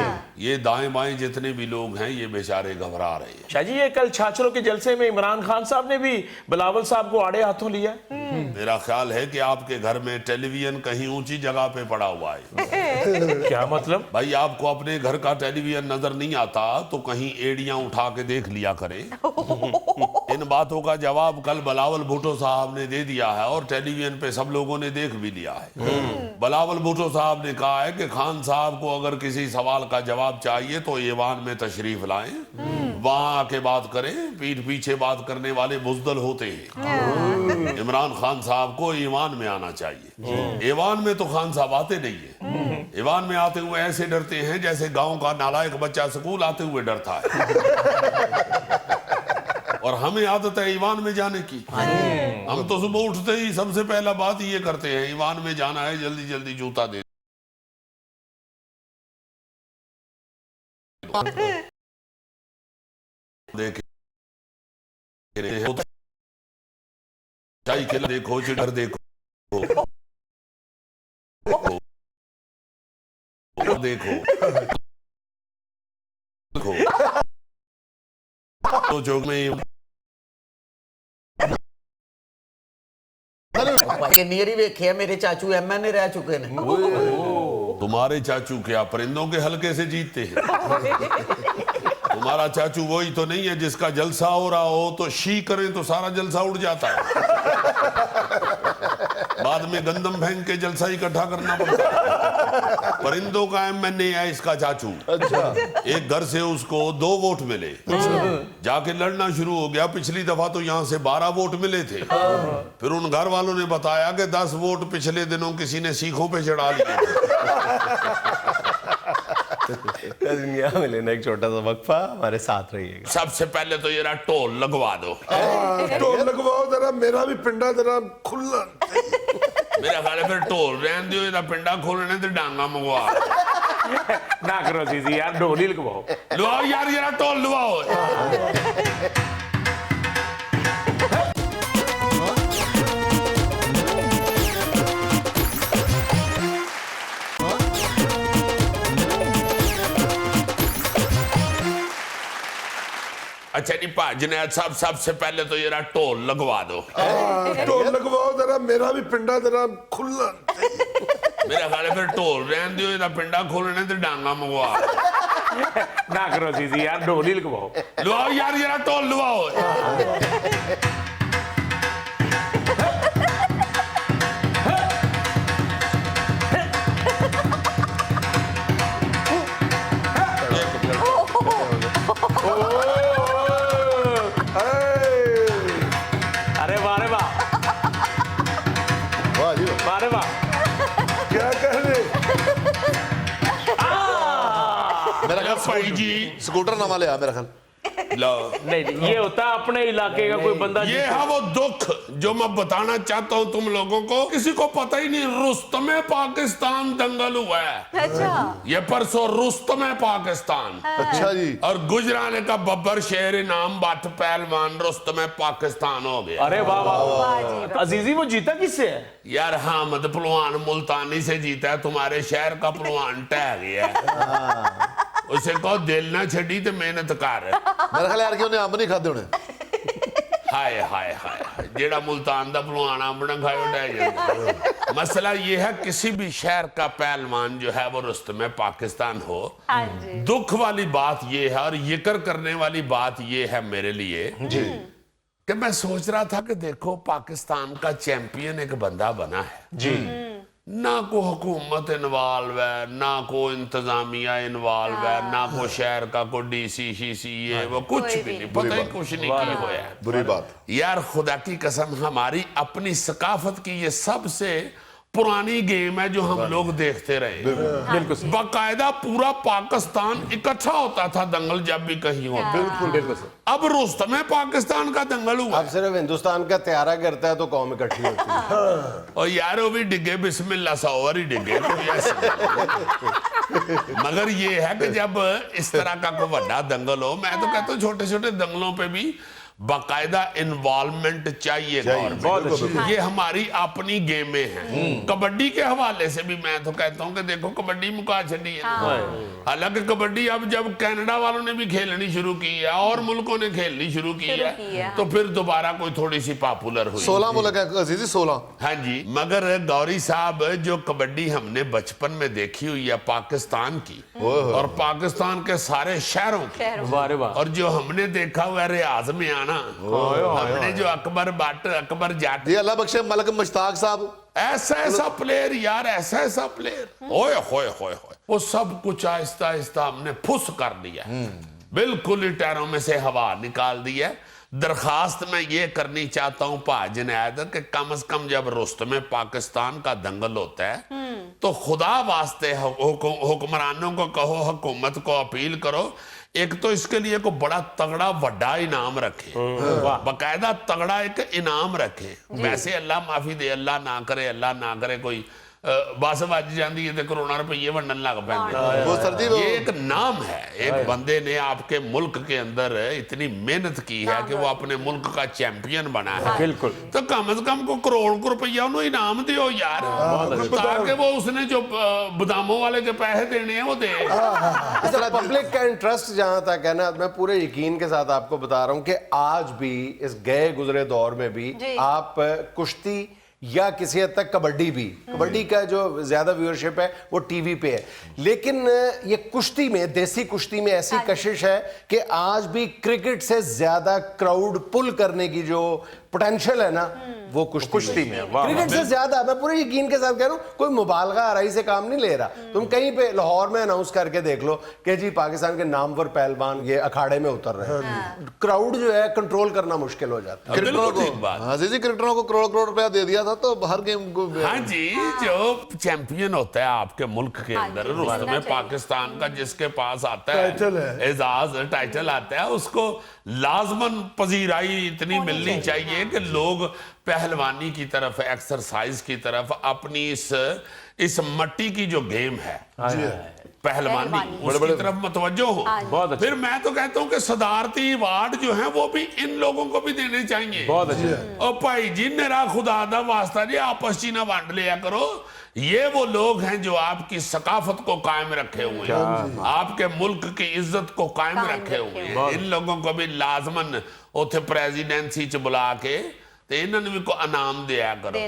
یہ دائیں بائیں جتنے بھی لوگ ہیں یہ بیچارے گھبرا رہے ہیں.
شاہ جی یہ کل چھاچروں کے جلسے میں عمران خان صاحب نے بھی بلاول صاحب کو آڑے ہاتھوں لیا.
میرا خیال ہے کہ آپ کے گھر میں ٹیلی ویژن کہیں اونچی جگہ پہ پڑا ہوا ہے.
کیا مطلب؟
بھائی آپ کو اپنے گھر کا ٹیلی ویژن نظر نہیں آتا تو کہیں ایڑیاں اٹھا کے دیکھ لیا کریں. ان باتوں کا جواب کل بلاول بھٹو صاحب نے دے دیا ہے اور ٹیلی ویژن پہ سب لوگوں نے دیکھ بھی لیا ہے. بلاول بھٹو صاحب نے کہا ہے کہ خان صاحب کو اگر کسی سوال کا جواب چاہیے تو ایوان میں تشریف لائیں, وہاں آ کے بات کریں. پیٹھ پیچھے بات کرنے والے بزدل ہوتے ہیں. عمران خان صاحب کو ایوان میں آنا چاہیے. ایوان میں تو خان صاحب آتے نہیں ہیں. ایوان میں آتے ہوئے ایسے ڈرتے ہیں جیسے گاؤں کا نالائق بچہ سکول آتے ہوئے ڈرتا ہے. اور ہمیں عادت ہے ایوان میں جانے کی. ہم تو صبح اٹھتے ہی سب سے پہلا بات یہ کرتے ہیں ایوان میں جانا ہے, جلدی جلدی جوتا دے دیکھو چڑر دیکھو تو چوک میں
نیری ویکھے میرے چاچو ایم این اے رہ چکے ہیں.
تمہارے چاچو کیا پرندوں کے حلقے سے جیتتے ہیں؟ تمہارا چاچو وہی تو نہیں ہے جس کا جلسہ ہو رہا ہو تو شی کریں تو سارا جلسہ اڑ جاتا ہے. बाद में गंदम फेंक के जलसा इकट्ठा करना पड़ता है। परिंदों का MNA है इसका चाचू।
अच्छा
एक घर से उसको 2 वोट मिले, जाके लड़ना शुरू हो गया। पिछली दफा तो यहाँ से 12 वोट मिले थे। फिर उन घर वालों ने बताया कि 10 वोट पिछले दिनों किसी ने सीखों पे चढ़ा लिए।
यहाँ में लेना एक छोटा सा वक्फा, हमारे साथ रहिएगा।
सबसे पहले तो ये रहा टोल लगवा दो।
ढोल लगवाओ जरा, मेरा भी पिंडा जरा खुला।
मेरा ख्याल है फिर टोल रहन दियो, इधर पिंडा खोलने तो डांगा मंगवा
ना करो जीजी यार, ढोल ही लगवाओ।
लुआओ यार, ये रहा टोल लुआओ। अच्छा जी जुनैद साहब, सबसे पहले तो ये रहा टोल लगवा दो।
ढोल लगवाओ जरा, मेरा भी पिंडा जरा खुला।
मेरा ख्याल है फिर टोल रहन दियो, इधर पिंडा खोलने तो डांगा मंगवा
ना करो जीजी यार, ढोल ही लगवाओ।
लुआओ यार, ये रहा टोल लुआओ।
अरे वाह रे वाह,
वाह जी वाह।
वाह रे वाह।
क्या कह रहे?
मेरा ख्याल
भाई जी
स्कूटर नवा लिया मेरा ख्याल।
लो,
नहीं ये होता है अपने इलाके का कोई बंदा
ये है वो दुख जो मैं बताना चाहता हूँ तुम लोगों को। किसी को पता ही नहीं, रुस्तमे पाकिस्तान दंगल हुआ है।
अच्छा
ये परसों रुस्तमे पाकिस्तान
अच्छा जी।
और गुजराने का बब्बर शेर इनाम बट पहलवान रुस्तमे पाकिस्तान हो गया।
अरे वाह वाह। अजीजी वो जीता किससे है?
यार हामिद पहलवान मुल्तानी से जीता है, तुम्हारे शहर का पहलवान टह गया। उसे कहो दिल ना छड़ी ते मेहनत कर।
मेरा ख्याल यार कि उन्हें अंब नहीं खाते होने।
हाय हाय हाय, जेड़ा मुल्तान दा पहलवान अंब ना खाए उठा जाए। मसला ये है, किसी भी शहर का पहलवान जो है वो रुस्तमे पाकिस्तान हो।
हाँ जी।
दुख वाली बात ये है और जिक्र करने वाली बात ये है मेरे लिए
जी
कि मैं सोच रहा था कि देखो पाकिस्तान का चैंपियन एक बंदा बना है
जी।
ना को हुकूमत इन्वॉल्व है, ना को इंतजामिया इन्वॉल्व है, ना को शहर का को DC CC ये वो कुछ भी नहीं, पता ही कुछ नहीं की हुआ है।
बुरी बात।
यार खुदा की कसम, हमारी अपनी सकाफत की ये सबसे पुरानी गेम है जो हम लोग देखते रहे।
बिल्कुल
बाकायदा पूरा पाकिस्तान इकट्ठा होता था दंगल जब भी कहीं होता।
बिल्कुल बिल्कुल सर।
अब रुस्तमे पाकिस्तान का दंगल हुआ।
अब सिर्फ हिंदुस्तान का त्यारा करता है तो कौम इकट्ठी होती है।
और यार वो भी डिगे बिस्मिल्लाह सौवर ही डिगे। मगर ये है कि जब इस तरह का कोई बड़ा दंगल हो, मैं तो कहता हूँ छोटे छोटे दंगलों पे भी बाकायदा इन्वॉल्वमेंट चाहिए गवर्नमेंट। ये हमारी अपनी गेमें हैं। कबड्डी के हवाले से भी मैं तो कहता हूँ कि देखो कबड्डी मुका छड़ी है। हालांकि कबड्डी अब जब कनाडा वालों ने भी खेलनी शुरू की है और मुल्कों ने खेलनी शुरू की है तो फिर दोबारा कोई थोड़ी सी पॉपुलर हुई।
16 मुल्क है अजीजी, 16।
हाँ जी, मगर गौरी साहब जो कबड्डी हमने बचपन में देखी हुई है पाकिस्तान की और पाकिस्तान के सारे शहरों की,
वाह रे वाह।
और जो हमने देखा हुआ रियाज में आना, हमने जो अकबर बट अकबर जाट,
ये अल्लाह बख्शे मलक मुश्ताक साहब,
ऐसा प्लेयर यार, ऐसा प्लेयर, ओए होए होए होए, वो सब कुछ आहिस्ता आहिस्ता हमने फुस कर दिया, बिल्कुल ही टैरों में से हवा निकाल दी है। दरखास्त मैं ये करनी चाहता हूँ जुनैद कि कम से कम जब रुस्तमे पाकिस्तान का दंगल होता है तो खुदा वास्ते हुक्मरानों को कहो, हुकूमत को अपील करो, एक तो इसके लिए को बड़ा तगड़ा वड्डा इनाम रखे, बाकायदा तगड़ा एक इनाम रखे। वैसे अल्लाह माफी दे, अल्लाह ना करे कोई बस वज जाती है तो करोड़ों रुपये वंडन लग पैंदे। ये एक नाम है, एक बंदे ने आपके मुल्क के अंदर इतनी मेहनत की है कि वो अपने मुल्क का चैंपियन बना है।
बिल्कुल।
तो कम से कम को करोड़ को रुपया उन्हें इनाम दियो यार, ताकि वो उसने जो बादामों वाले के पैसे देने हैं वो दे।
पब्लिक का इंटरेस्ट जहां तक है ना, मैं पूरे यकीन के साथ आपको बता रहा हूं कि आज भी इस गए गुजरे दौर में भी आप कुश्ती یا کسی حد تک کبڈی بھی. کبڈی کا جو زیادہ ویورشپ ہے وہ ٹی وی پہ ہے, لیکن یہ کشتی میں, دیسی کشتی میں ایسی کشش ہے کہ آج بھی کرکٹ سے زیادہ کراؤڈ پل کرنے کی جو پوٹینشل ہے نا وہ کشتی میں. کرکٹ سے زیادہ, میں پورے یقین کے ساتھ کہہ رہا ہوں, کوئی مبالغہ آرائی سے کام نہیں لے رہا. تم کہیں پہ لاہور میں اناؤنس کر کے دیکھ لو کہ جی پاکستان کے نامور پہلوان یہ اکھاڑے میں اتر رہے ہیں, کراؤڈ جو ہے کنٹرول کرنا مشکل ہو جاتا ہے.
کرکٹروں کو کروڑ کروڑ روپیہ دے دیا تھا تو ہر گیم کو.
ہاں جی, جو چیمپئن ہوتا ہے آپ کے ملک کے اندر, رستم پاکستان کا جس کے پاس آتا ہے اعزاز, ٹائٹل آتا ہے, اس کو لازماً پذیرائی اتنی ملنی چاہیے کہ لوگ پہلوانی کی طرف, ایکسرسائز کی طرف, اپنی اس مٹی کی جو گیم ہے پہلوانی, اس کی طرف متوجہ ہوں. پھر میں تو کہتا ہوں کہ صدارتی ایوارڈ جو ہیں وہ بھی ان لوگوں کو بھی دینے چاہیے. اور بھائی جی میرا خدا دا واسطہ جی آپس چی نہ وانڈ لیا کرو. یہ وہ لوگ ہیں جو آپ کی ثقافت کو قائم رکھے ہوئے ہیں, آپ کے ملک کی عزت کو قائم رکھے ہوئے ہیں. ان لوگوں کو بھی لازماً اوتھے پریزیڈنسی چ بلا کے تے انہاں نوں بھی کو انعام دیا کرو.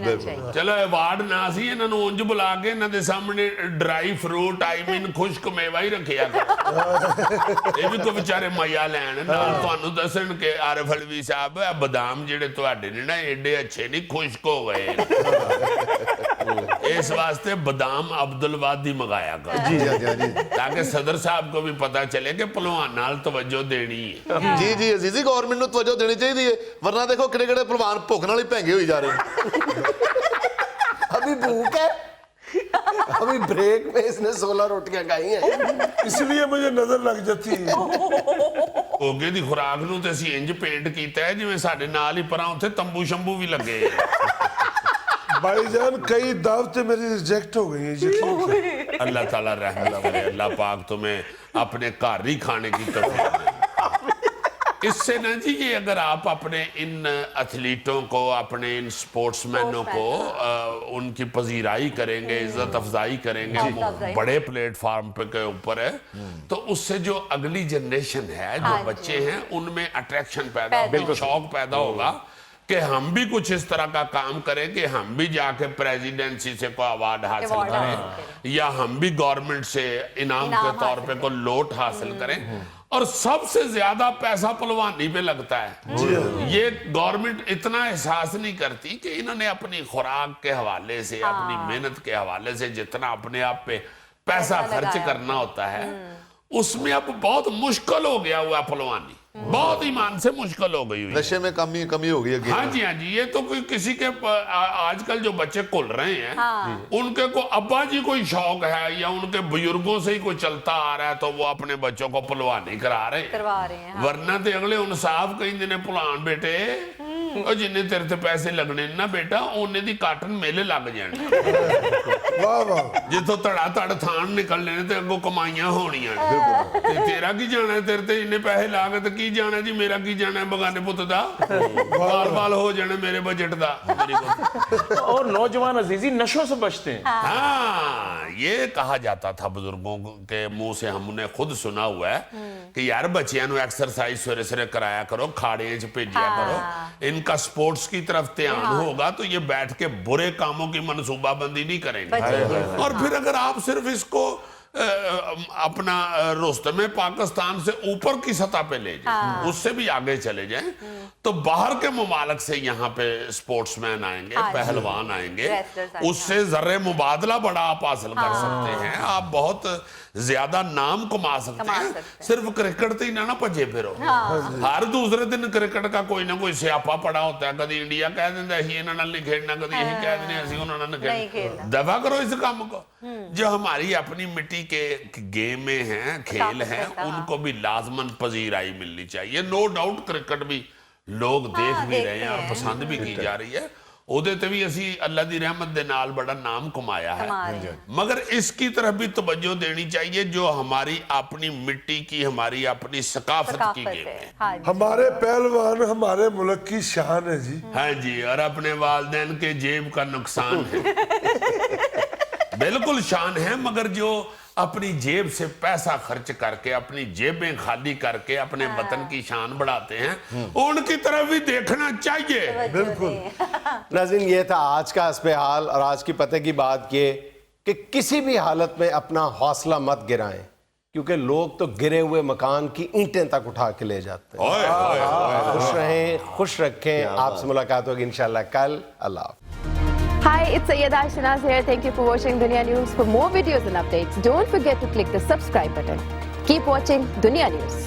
چلو ایوارڈ نہ سی, انہاں نوں اونج بلا کے انہاں دے سامنے ڈرائی فروٹ, آئی مین خشک میوہ ہی رکھیا کرو. یہ بھی کو بیچارے مزہ لین, نال تانوں دسن کہ عارف علوی صاحب بادام جڑے تواڈے نے نا ایڈے اچھے نہیں, خشک ہو گئے. اس واسطے بادام عبدالوادی منگایا کرو تاکہ صدر صاحب کو بھی پتا چلے کہ پہلوان نال توجہ دینی ہے.
جی جی عزیزی, گورنمنٹ نو توجہ دینی چاہیے, ورنہ دیکھو کڑے کڑے پہلوان بھوک نال ہی پھینگے ہوئی جا رہے ہیں.
ابھی بھوک ہے, ابھی بریک میں اس نے 16 روٹیاں کھائی ہیں,
اس لیے مجھے نظر لگ جاتی ہے.
اوگے دی خوراک نو تے اسی انج پینٹ کیتا ہے جویں ساڈے نال ہی پراں اوتھے تمبو شمبو بھی لگے.
بھائی جان کئی دعوتیں میری ریجیکٹ ہو گئی ہیں, یقین کریں.
اللہ تعالیٰ رحمت کرے, اللہ پاک تمہیں اپنے گھر ہی کھانے کی توفیق دے. اس سے نا جی, یہ اگر آپ اپنے ان ایتھلیٹوں کو, اپنے ان سپورٹس مینوں کو ان کی پذیرائی کریں گے, عزت افزائی کریں گے, بڑے پلیٹ فارم پہ کے اوپر ہے, تو اس سے جو اگلی جنریشن ہے, جو بچے ہیں, ان میں اٹریکشن پیدا ہوگا, شوق پیدا ہوگا کہ ہم بھی کچھ اس طرح کا کام کریں کہ ہم بھی جا کے پریزیڈنسی سے کوئی ایوارڈ حاصل کریں, یا ہم بھی گورنمنٹ سے انعام کے طور پہ کوئی لوٹ حاصل کریں. اور سب سے زیادہ پیسہ پہلوانی پہ لگتا ہے. یہ گورنمنٹ اتنا احساس نہیں کرتی کہ انہوں نے اپنی خوراک کے حوالے سے, اپنی محنت کے حوالے سے جتنا اپنے آپ پہ پیسہ خرچ کرنا ہوتا ہے, اس میں اب بہت مشکل ہو گیا ہوا پہلوانی, بہت ایمان سے مشکل ہو گئی ہوئی.
نشے میں کمی ہو گئی ہے.
ہاں جی, ہاں جی, یہ تو کوئی کسی کے آج کل جو بچے کھل رہے ہیں, ان کے کو ابا جی کوئی شوق ہے یا ان کے بزرگوں سے ہی کوئی چلتا آ رہا ہے تو وہ اپنے بچوں کو پہلوانی کرا رہے ہیں. ورنہ تے اگلے ان صاحب کہیں دینے پہلوان بیٹے اور جنہیں تیرے تے پیسے لگنے نا بیٹا, انہیں دی کاٹن میلے لگ جانے.
واہ واہ,
جتوں تڑا تڑ تھان نکل لینے تے اگوں کمائیاں ہونیاں. تیرا کی جانا ہے, تیرے تے انہیں پیسے لاگے تے کی جانا ہے جی, میرا کی جانا ہے بگانے پت دا, بال بال ہو جانا میرے بجٹ دا.
اور نوجوان عزیزی نشوں سے بچتے ہیں.
ہاں, یہ کہا جاتا تھا بزرگوں کے منہ سے, ہم نے خود سنا ہوا ہے کہ یار بچیاں نو ایکسرسائز سویرے سویرے کرایا کرو, کھاڑیاں چ بھیجیا کرو, ان کا سپورٹس کی طرف دھیان ہوگا تو یہ بیٹھ کے برے کاموں کی منصوبہ بندی نہیں کریں گے. اور پھر اگر آپ صرف اس کو اپنا رستم پاکستان سے اوپر کی سطح پہ لے جائیں, اس سے بھی آگے چلے جائیں, تو باہر کے ممالک سے یہاں پہ سپورٹس مین آئیں گے, پہلوان آئیں گے, اس سے ذرے مبادلہ بڑا آپ حاصل کر سکتے ہیں, آپ بہت زیادہ نام کما سکتے ہیں. صرف کرکٹ تے نہ پجے پھرو, ہر دوسرے دن کرکٹ کا کوئی نہ کوئی سیاپا پڑا ہوتا ہے. کدی انڈیا کہہ دینا ہی انہوں نے نہیں کھیلنا, کدی یہی کہہ دینا ہی انہوں نے کھیلنا. دفع کرو اس کام کو. جو ہماری اپنی مٹی کے گیمیں ہیں, کھیل ہیں, ان کو بھی لازماً پذیرائی ملنی چاہیے. نو ڈاؤٹ کرکٹ بھی لوگ دیکھ بھی رہے ہیں اور پسند بھی کی جا رہی ہے, اودے تے بھی اسی اللہ دی رحمت دے نال بڑا نام کمایا ہے, مگر اس کی طرف بھی توجہ دینی چاہیے جو ہماری اپنی مٹی کی, ہماری اپنی ثقافت کی گیم ہے.
ہمارے پہلوان ہمارے ملک کی شان ہے جی.
ہاں جی, اور اپنے والدین کے جیب کا نقصان ہے. بالکل شان ہے, مگر جو अपनी जेब से पैसा खर्च करके अपनी जेबें खाली करके अपने वतन की शान बढ़ाते हैं, उनकी तरफ भी देखना चाहिए।
बिल्कुल।
नाज़रीन, ये था आज का हस्बे हाल, और आज की पते की बात ये कि किसी भी हालत में अपना हौसला मत गिराएं, क्योंकि लोग तो गिरे हुए मकान की ईंटें तक उठा के ले जाते हैं।
ओए, ओए, ओए।
खुश रहें, खुश रखें। आपसे मुलाकात होगी इंशाल्लाह कल। अल्लाह।
Hi, it's Sayyeda Shanaz here. Thank you for watching Dunya News. For more videos and updates, don't forget to click the subscribe button. Keep watching Dunya News.